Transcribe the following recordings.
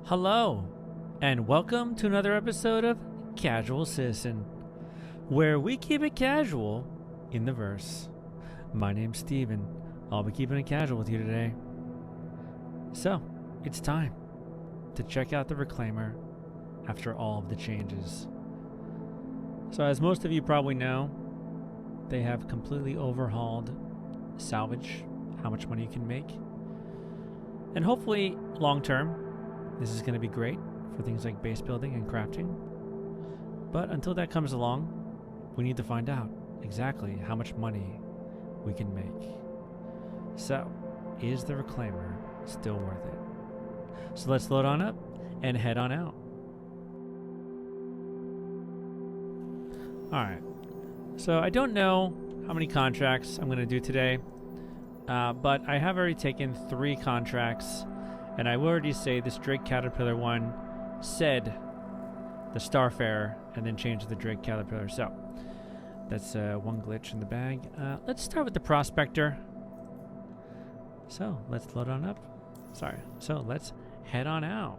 Hello, and welcome to another episode of Casual Citizen, where we keep it casual in the verse. My name's Steven. I'll be keeping it casual with you today. So, it's time to check out the Reclaimer after all of the changes. So, as most of you probably know, they have completely overhauled salvage, how much money you can make. And hopefully, long term, this is going to be great for things like base building and crafting. But until that comes along, we need to find out exactly how much money we can make. So, is the Reclaimer still worth it? So let's load on up and head on out. Alright, so I don't know how many contracts I'm going to do today, but I have already taken 3 contracts. And I will already say this Drake Caterpillar one said the Starfarer and then changed the Drake Caterpillar. So that's one glitch in the bag. Let's start with the Prospector. So let's load on up. So let's head on out.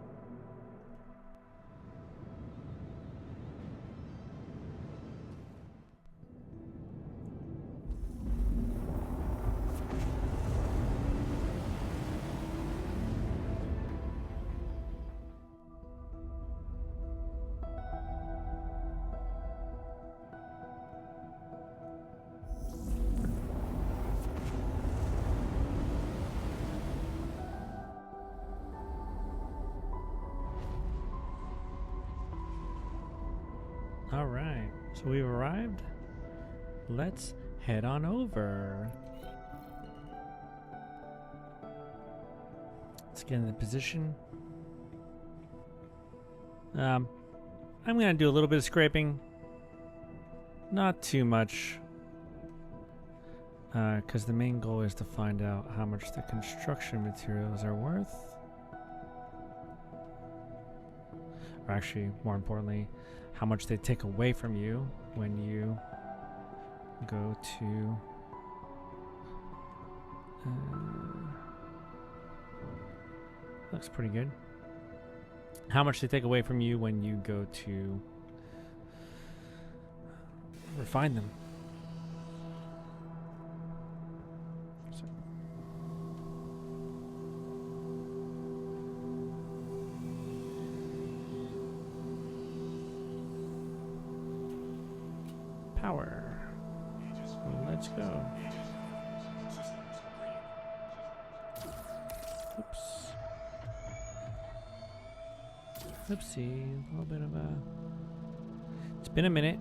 All right, so we've arrived. Let's head on over. Let's get in the position. I'm gonna do a little bit of scraping. Not too much. Because the main goal is to find out how much the construction materials are worth. Or actually, more importantly, how much they take away from you when you go to looks pretty good. How much they take away from you when you go to refine them. Power. Let's go. Oops. Oopsie. A little bit of a... It's been a minute.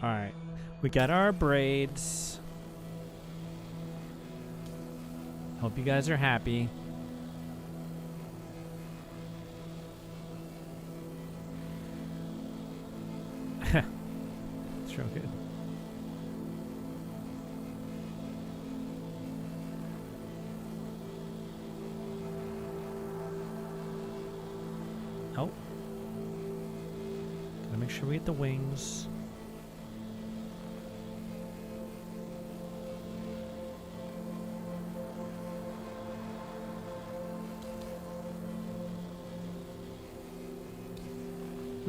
Alright. We got our braids. Hope you guys are happy. It's real good. Oh. Gotta make sure we get the wings.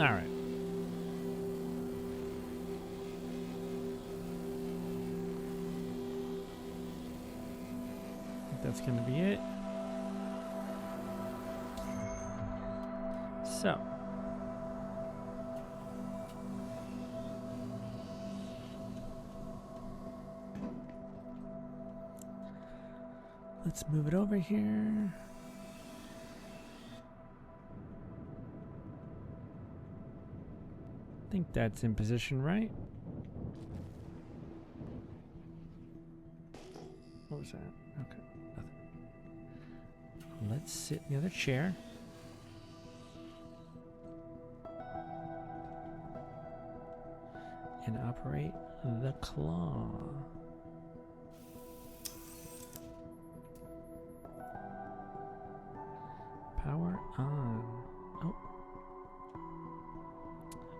All right. That's going to be it. So. Let's move it over here. I think that's in position, right? What was that? Okay. Let's sit in the other chair. And operate the claw. Power on. Oh.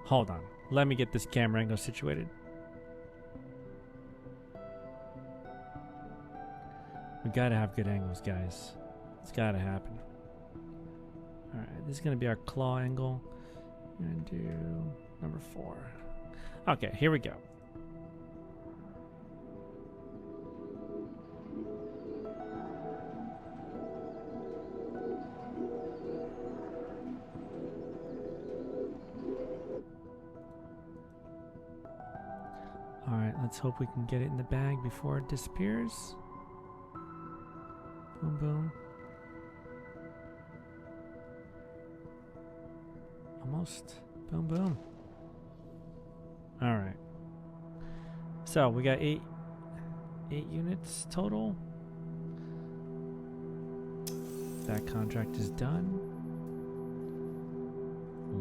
Hold on. Let me get this camera angle situated. We gotta have good angles, guys. It's gotta happen. Alright, this is gonna be our claw angle. I'm gonna do number 4. Okay, here we go. Alright, let's hope we can get it in the bag before it disappears. Boom, boom. Almost. Boom, boom. Alright. So, we got 8 units total. That contract is done.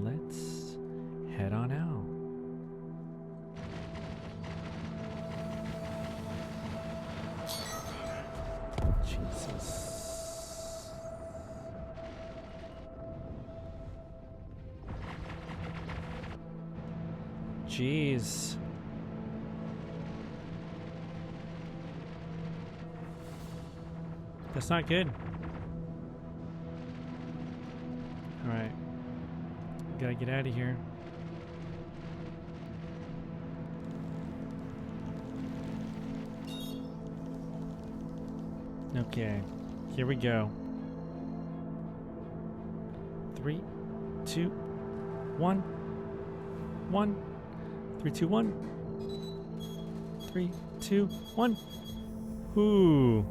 Let's head on out. Jesus. Jeez. That's not good. Alright. Gotta get out of here. Okay, here we go. 3, 2, 1. 1. 3, 2, 1. 3, 2, 1. Ooh.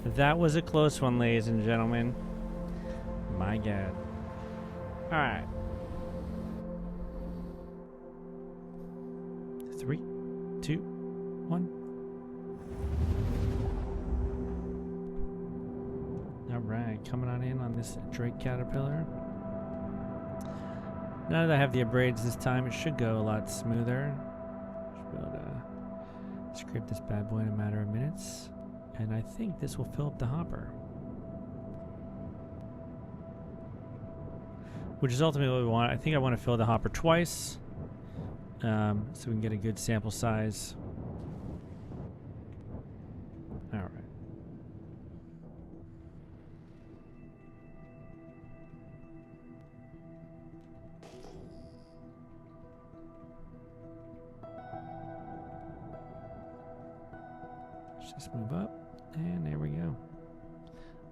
That was a close one, ladies and gentlemen. My God. Alright. 3, 2, 1. Alright, coming on in on this Drake Caterpillar. Now that I have the abrades this time, it should go a lot smoother. Should be able to scrape this bad boy in a matter of minutes. And I think this will fill up the hopper. Which is ultimately what we want. I think I want to fill the hopper twice. So we can get a good sample size. Alright. Let's just move up. And there we go.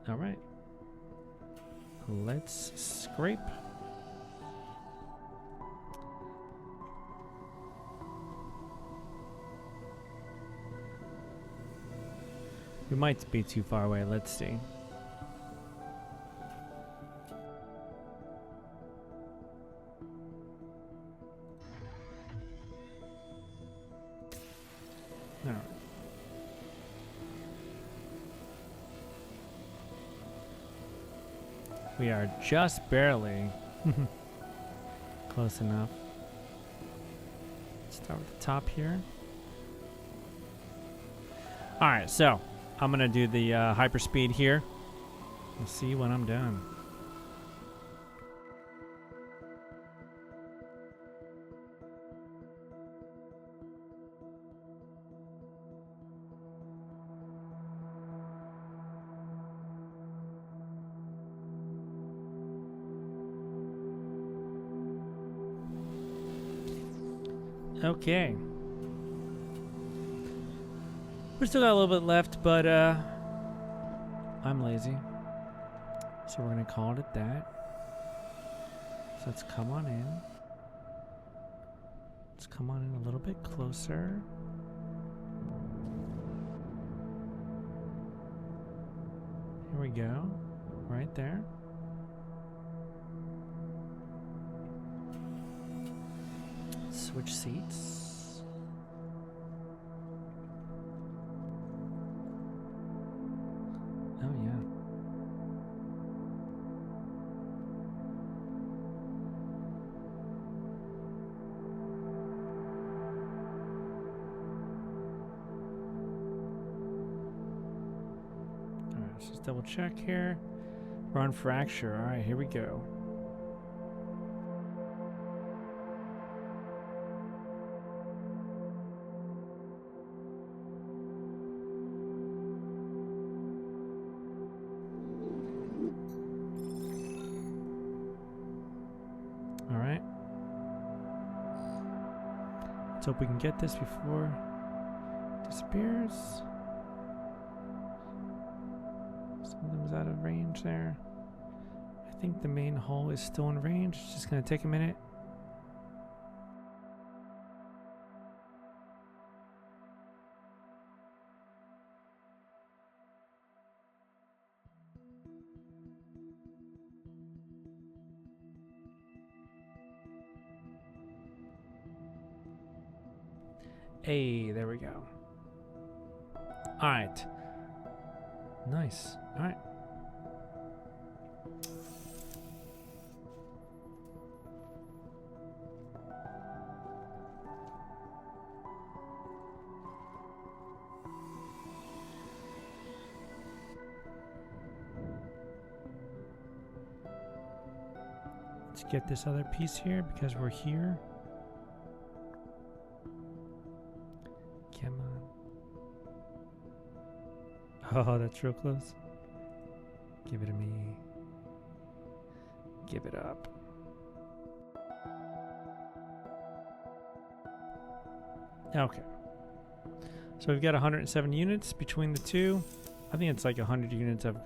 Alright. Let's scrape. We might be too far away. Let's see. All right. We are just barely close enough. Start with the top here. All right, so I'm gonna do the hyperspeed here. We'll see when I'm done. Okay. We still got a little bit left, but I'm lazy. So we're gonna call it at that. So let's come on in. Let's come on in a little bit closer. Here we go. Right there. Switch seats. Oh yeah. All right, let's just double check here. We're on fracture. All right, here we go. Let's hope we can get this before it disappears. Some of them's out of range there. I think the main hull is still in range. It's just gonna take a minute. Hey, there we go. All right. Nice. All right. Let's get this other piece here because we're here. Come on. Oh, that's real close. Give it to me. Give it up. Okay. So we've got 107 units between the two. I think it's like 100 units of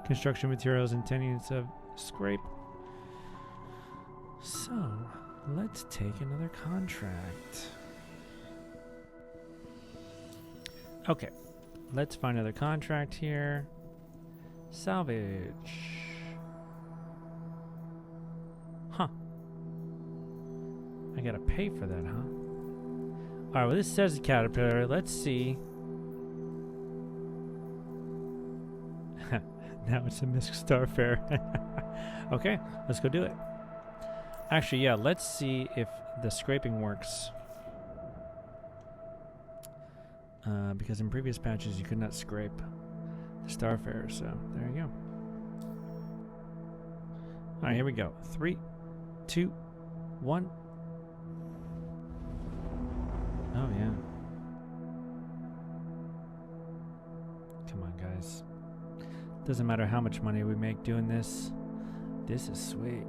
construction materials and 10 units of scrape. So, let's take another contract. Okay, let's find another contract here. Salvage. Huh. I gotta pay for that, huh? Alright, well this says a Caterpillar. Let's see. Now it's a Misk Starfarer. Okay, let's go do it. Actually, yeah, let's see if the scraping works. Because in previous patches you could not scrape the Starfarer, so there you go. Alright, here we go. 3, 2, 1. Oh, yeah. Come on, guys. Doesn't matter how much money we make doing this. This is sweet.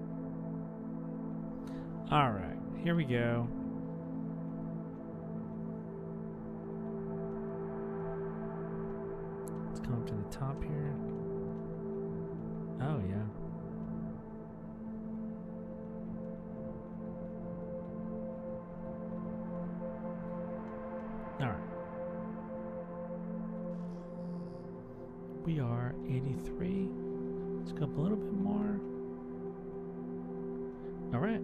Alright, here we go. Let's come up to the top here. Oh, yeah. Alright. We are 83. Let's go up a little bit more. Alright.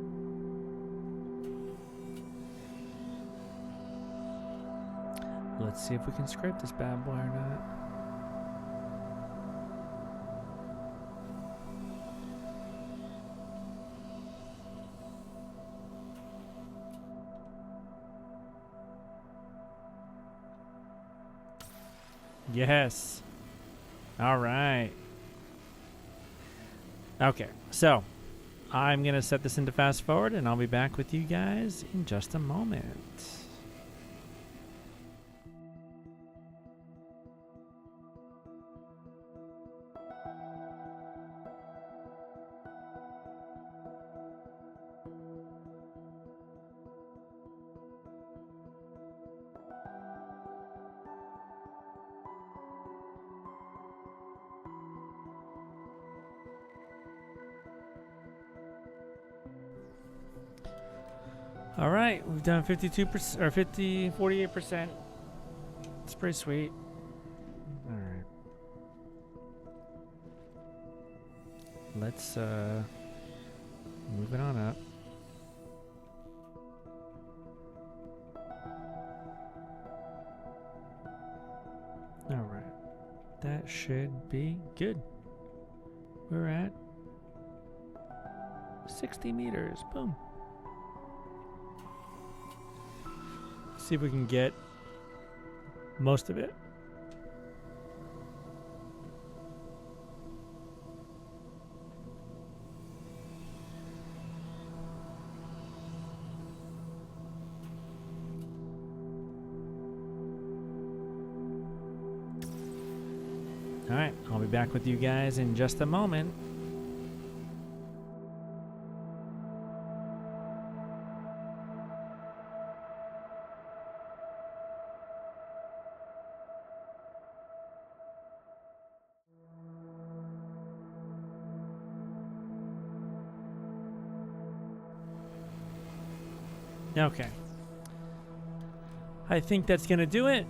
Let's see if we can scrape this bad boy or not. Yes. All right. Okay, so I'm going to set this into fast forward and I'll be back with you guys in just a moment. All right, we've done 52% or 48%. It's pretty sweet. All right. Let's move it on up. All right. That should be good. We're at 60 meters. Boom. See if we can get most of it. All right, I'll be back with you guys in just a moment. Okay. I think that's gonna do it.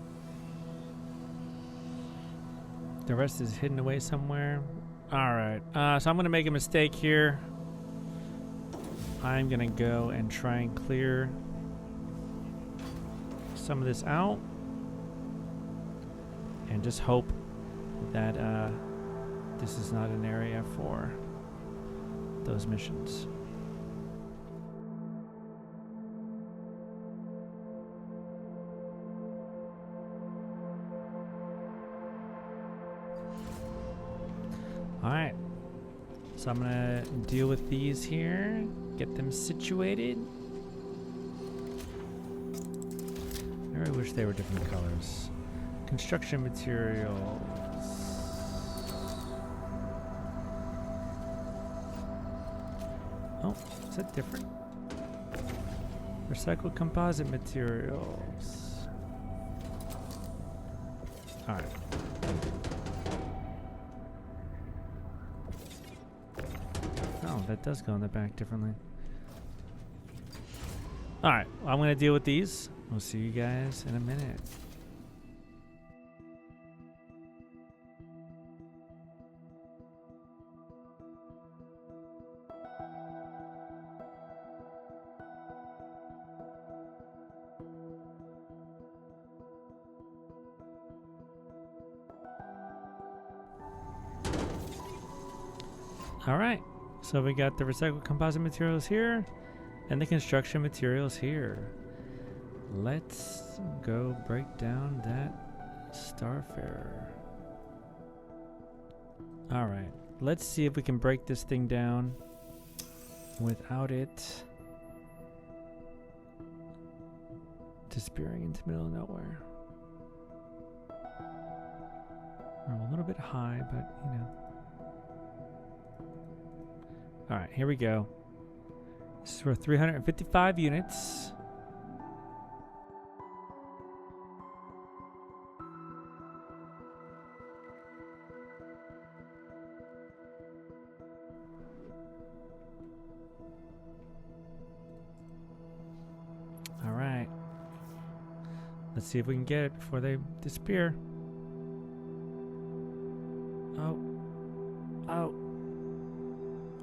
The rest is hidden away somewhere. Alright, so I'm gonna make a mistake here. I'm gonna go and try and clear some of this out. And just hope that this is not an area for those missions. Alright, so I'm gonna deal with these here, get them situated. I really wish they were different colors. Construction materials. Oh, is that different? Recycled composite materials. Alright. Oh, that does go in the back differently. Alright, well, I'm going to deal with these. We'll see you guys in a minute. Alright, so we got the recycled composite materials here and the construction materials here. Let's go break down that Starfarer. Alright, let's see if we can break this thing down without it disappearing into the middle of nowhere. I'm a little bit high, but you know. Alright, here we go. This is for 355 units. Alright. Let's see if we can get it before they disappear. Oh. Oh.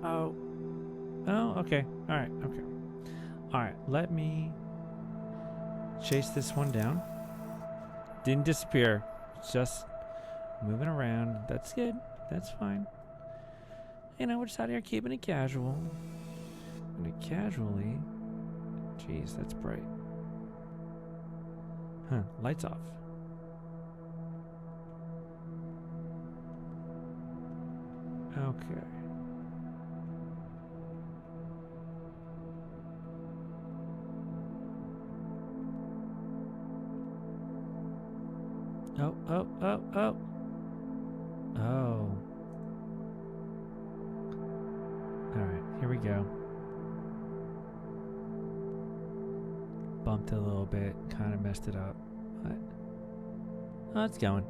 Oh. Oh, okay. Alright, okay. Alright, let me chase this one down. Didn't disappear. Just moving around. That's good. That's fine. You know, we're just out here keeping it casual. I'm gonna casually... Jeez, that's bright. Huh, lights off. Okay. Oh, oh, oh, oh. Oh. Alright, here we go. Bumped it a little bit, kind of messed it up. But, oh, it's going.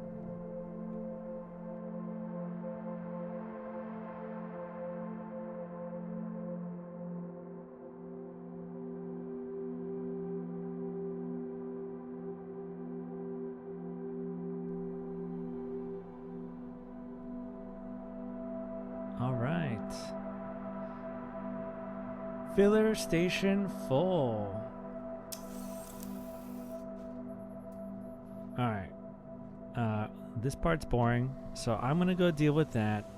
Filler station full. Alright. This part's boring, so I'm gonna go deal with that.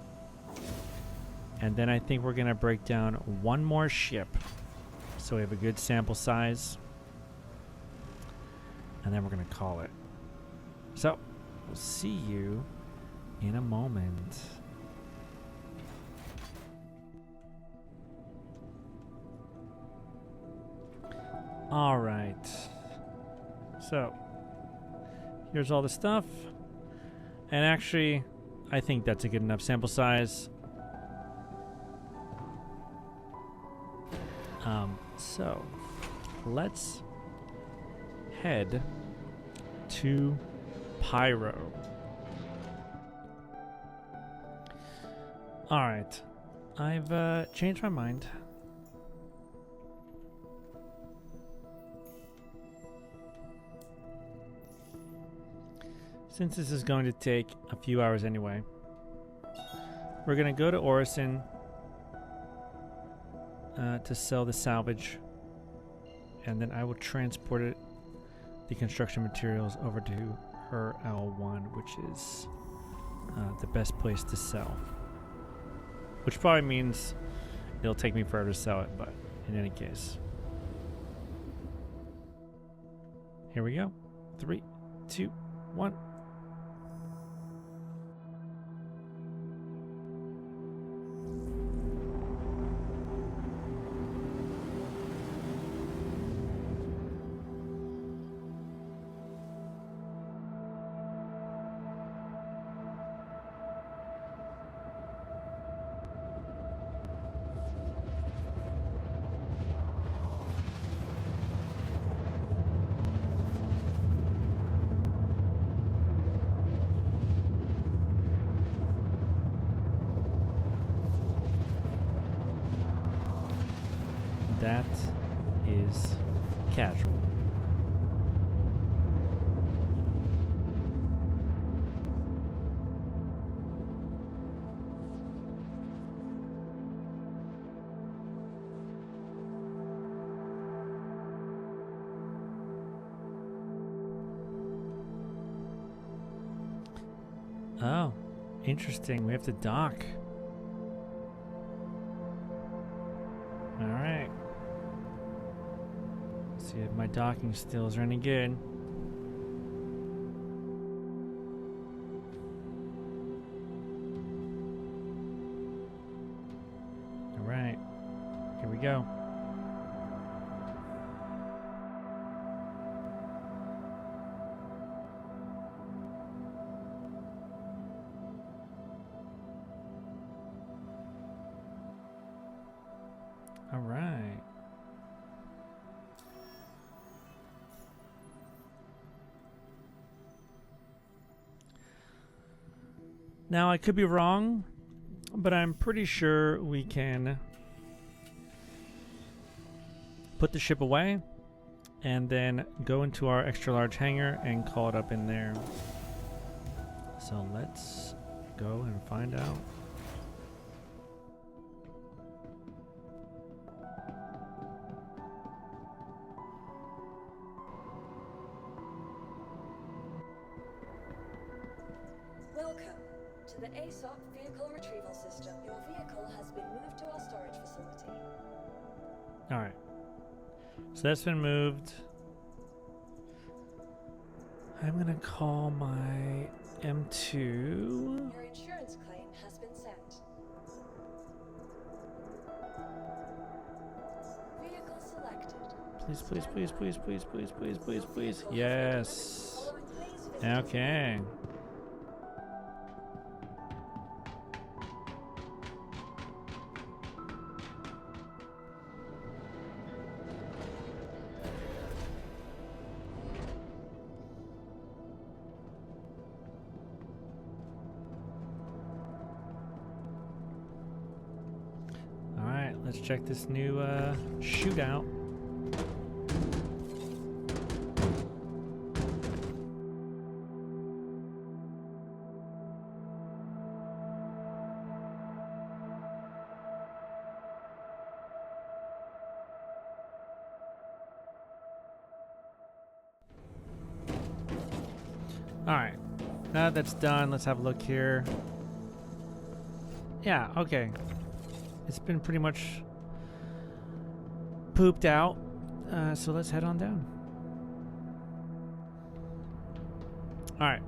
And then I think we're gonna break down one more ship. So we have a good sample size. And then we're gonna call it. So, we'll see you in a moment. All right, so here's all the stuff, and actually I think that's a good enough sample size. So let's head to Pyro. All right, I've changed my mind. since this is going to take a few hours anyway, we're going to go to Orison to sell the salvage, and then I will transport it, the construction materials, over to her L1, which is the best place to sell. Which probably means it'll take me forever to sell it, but in any case. Here we go. 3, 2, 1. That is casual. Oh, interesting. We have to dock. All right. See if my docking skills are any good. All right, here we go. All right. Now, I could be wrong, but I'm pretty sure we can put the ship away and then go into our extra large hangar and call it up in there. So let's go and find out. To the ASOC vehicle retrieval system. Your vehicle has been moved to our storage facility. Alright. So that's been moved. I'm gonna call my M2. Your insurance claim has been sent. Vehicle selected. Please, please, please, please, please, please, please, please, please. Yes. Okay. Let's check this new shootout. All right, now that's done, let's have a look here. Yeah, okay. It's been pretty much pooped out, so let's head on down. All right,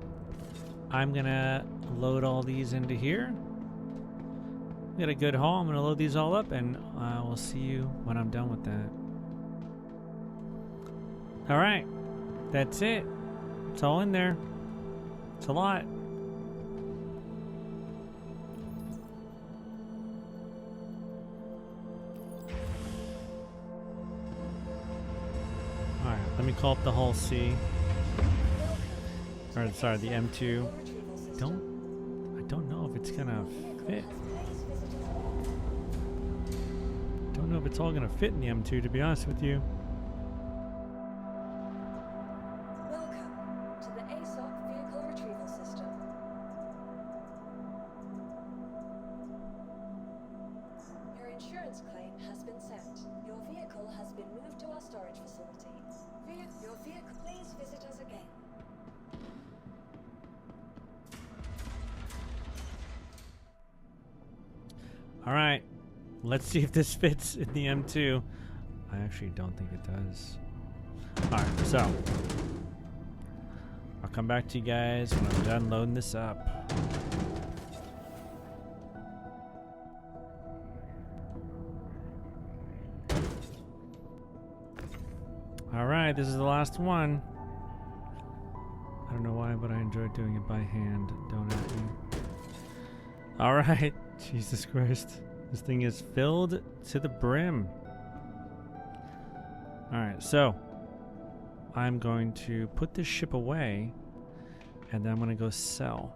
I'm gonna load all these into here. Got a good haul. I'm gonna load these all up, and we'll see you when I'm done with that. All right, that's it. It's all in there. It's a lot. Let me call up the Hull C. Or sorry, the M2. I don't know if it's gonna fit. Don't know if it's all gonna fit in the M2, to be honest with you. Welcome to the ASOC vehicle retrieval insurance claim has been sent. Your vehicle has been moved to our storage facility. Your vehicle, please visit us again. All right, let's see if this fits in the M2. I actually don't think it does. All right, so I'll come back to you guys when I'm done loading this up. All right, this is the last one. I don't know why, but I enjoy doing it by hand. Don't at me. All right, Jesus Christ. This thing is filled to the brim. All right, so I'm going to put this ship away, and then I'm going to go sell.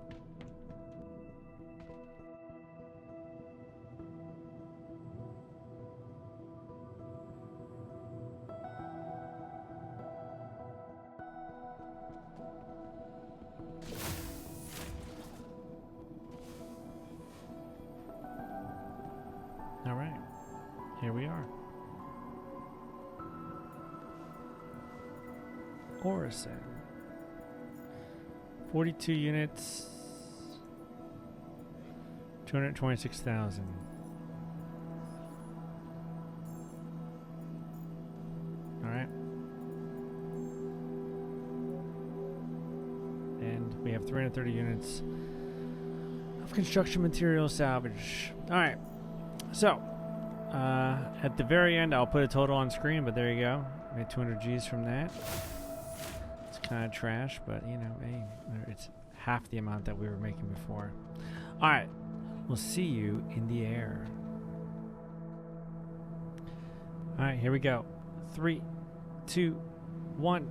All right, here we are. Corsair. 42 units. 226,000. All right. And we have 330 units of construction material salvage. All right. So, at the very end, I'll put a total on screen, but there you go. Made 200 G's from that. It's kind of trash, but you know, hey, it's half the amount that we were making before. All right, we'll see you in the air. All right, here we go. 3, 2, 1.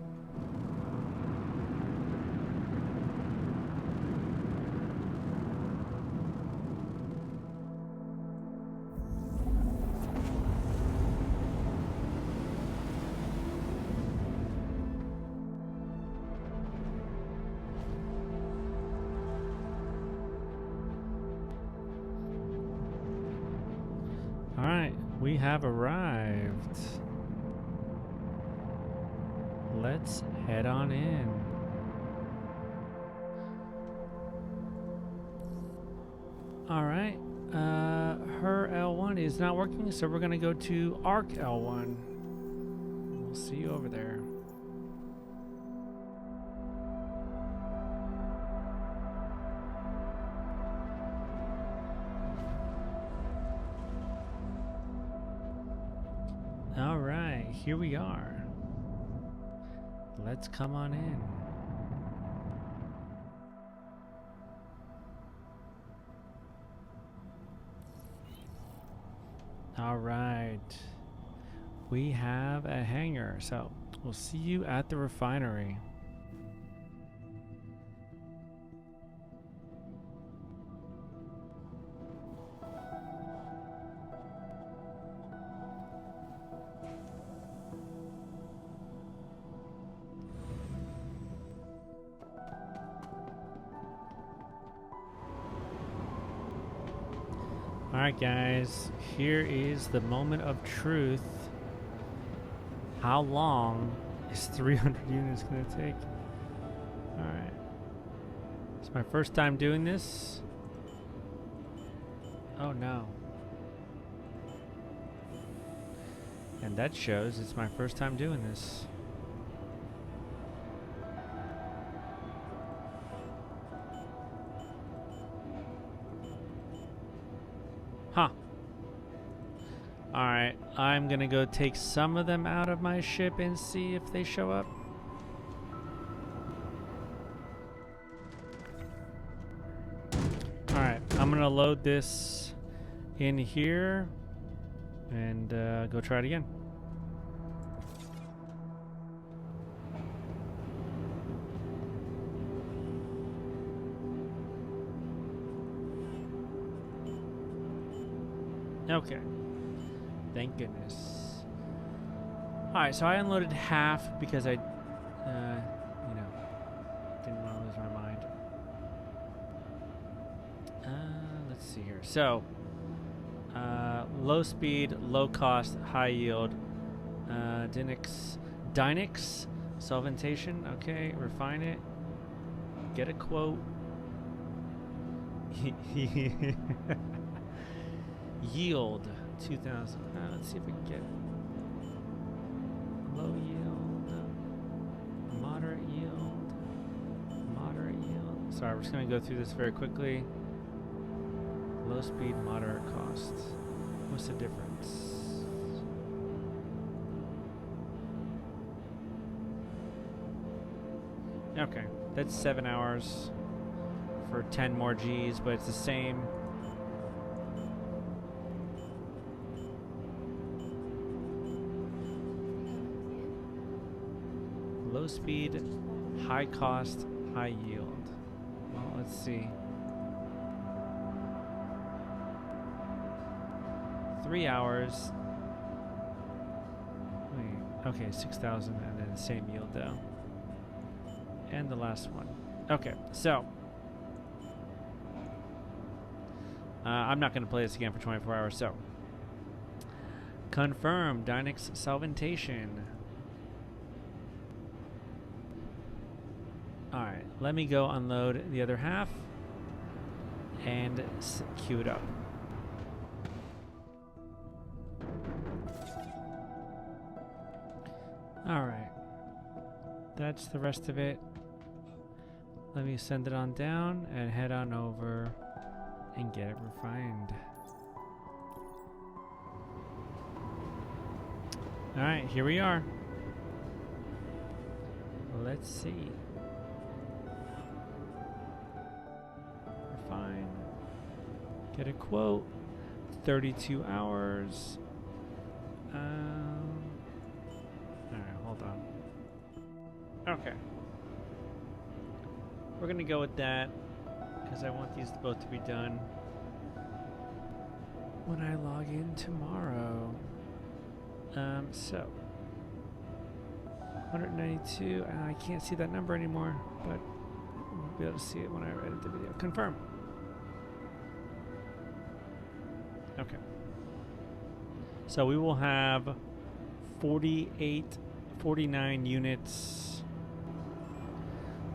All right, we have arrived. Let's head on in. All right, her L1 is not working, so we're gonna go to Arc L1. We'll see you over there. All right, here we are. Let's come on in. All right. We have a hangar, so we'll see you at the refinery. Alright guys, here is the moment of truth. How long is 300 units going to take? Alright. It's my first time doing this. Oh no. And that shows it's my first time doing this. Huh. Alright, I'm gonna go take some of them out of my ship and see if they show up. Alright, I'm gonna load this in here and go try it again. Okay. Thank goodness. Alright, so I unloaded half because I, you know, didn't want to lose my mind. Let's see here. So, low speed, low cost, high yield. Dynix solventation. Okay, refine it. Get a quote. Yield 2000. Let's see if we can get low yield, moderate yield, moderate yield. Sorry, we're just going to go through this very quickly. Low speed, moderate cost. What's the difference? Okay, that's 7 hours for 10 more Gs, but it's the same. Low speed, high cost, high yield. Well, let's see. 3 hours. Wait, okay, 6,000 and then the same yield though. And the last one. Okay, so I'm not going to play this again for 24 hours, so confirm Dynix solventation. Alright, let me go unload the other half and queue it up. Alright, that's the rest of it. Let me send it on down and head on over and get it refined. Alright, here we are. Let's see. Refine. Get a quote. 32 hours. Alright, hold on. Okay. We're gonna go with that because I want these both to be done when I log in tomorrow. So 192, and I can't see that number anymore, but we'll be able to see it when I edit the video. Confirm. Okay. So we will have 49 units.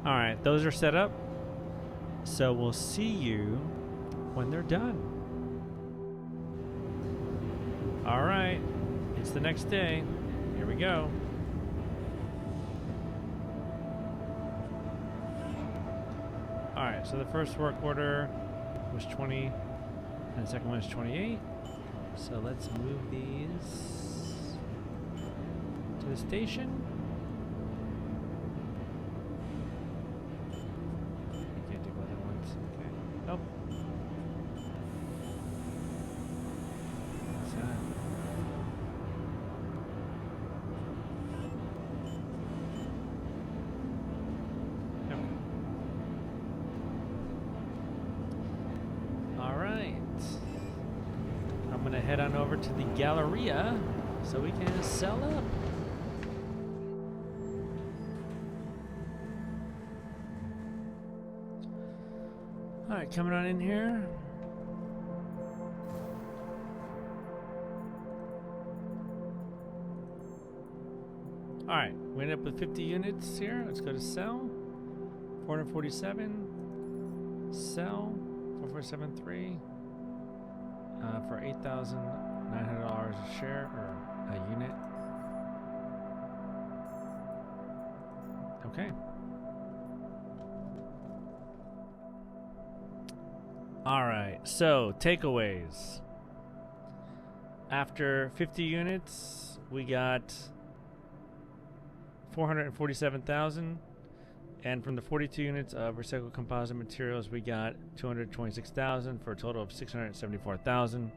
Alright, those are set up. So we'll see you when they're done. Alright, it's the next day. Here we go. Alright, so the first work order was 20, and the second one is 28. So let's move these to the station. Nope. What's that? Okay. All right. I'm gonna head on over to the Galleria so we can sell up. Alright, coming on in here. Alright, we ended up with 50 units here. Let's go to sell. 447. Sell. 4473. For $8,900 a share, or a unit. Okay. Alright, so takeaways. After 50 units, we got 447,000, and from the 42 units of recycled composite materials, we got 226,000 for a total of 674,000.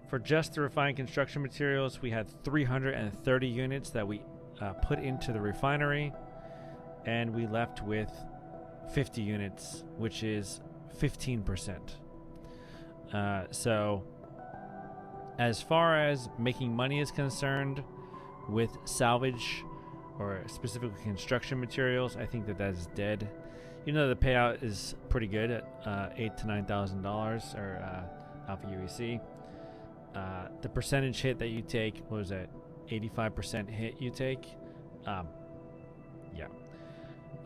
For just the refined construction materials, we had 330 units that we put into the refinery, and we left with 50 units, which is 15%. So as far as making money is concerned with salvage or specifically construction materials, I think that is dead. You know, the payout is pretty good at $8,000 to $9,000 or Alpha UEC. the percentage hit that you take, what was it, 85% hit you take? Yeah.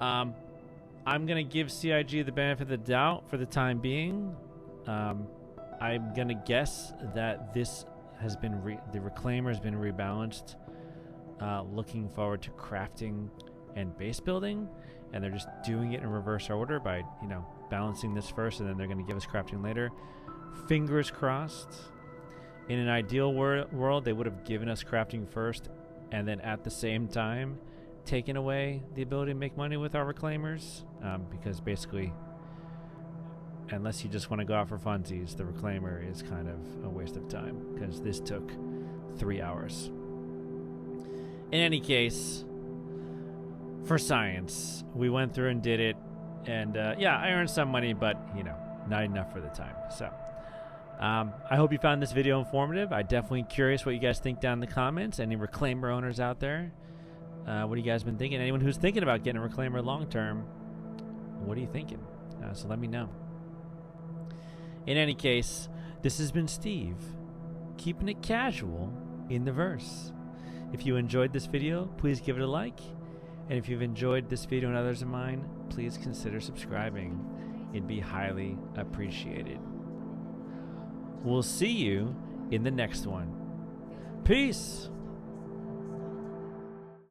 I'm going to give CIG the benefit of the doubt for the time being. I'm going to guess that this has been, the reclaimer has been rebalanced, looking forward to crafting and base building, and they're just doing it in reverse order by, you know, balancing this first, and then they're going to give us crafting later. Fingers crossed. In an ideal world, they would have given us crafting first, and then at the same time taken away the ability to make money with our reclaimers, because basically, unless you just want to go out for funsies, the reclaimer is kind of a waste of time, because this took 3 hours. In any case, for science, we went through and did it, and yeah, I earned some money, but, you know, not enough for the time. So I hope you found this video informative. I'm definitely curious what you guys think down in the comments. Any reclaimer owners out there, what have you guys been thinking? Anyone who's thinking about getting a reclaimer long term, what are you thinking? So let me know. In any case, this has been Steve, keeping it casual in the verse. If you enjoyed this video, please give it a like. And if you've enjoyed this video and others of mine, please consider subscribing. It'd be highly appreciated. We'll see you in the next one. Peace!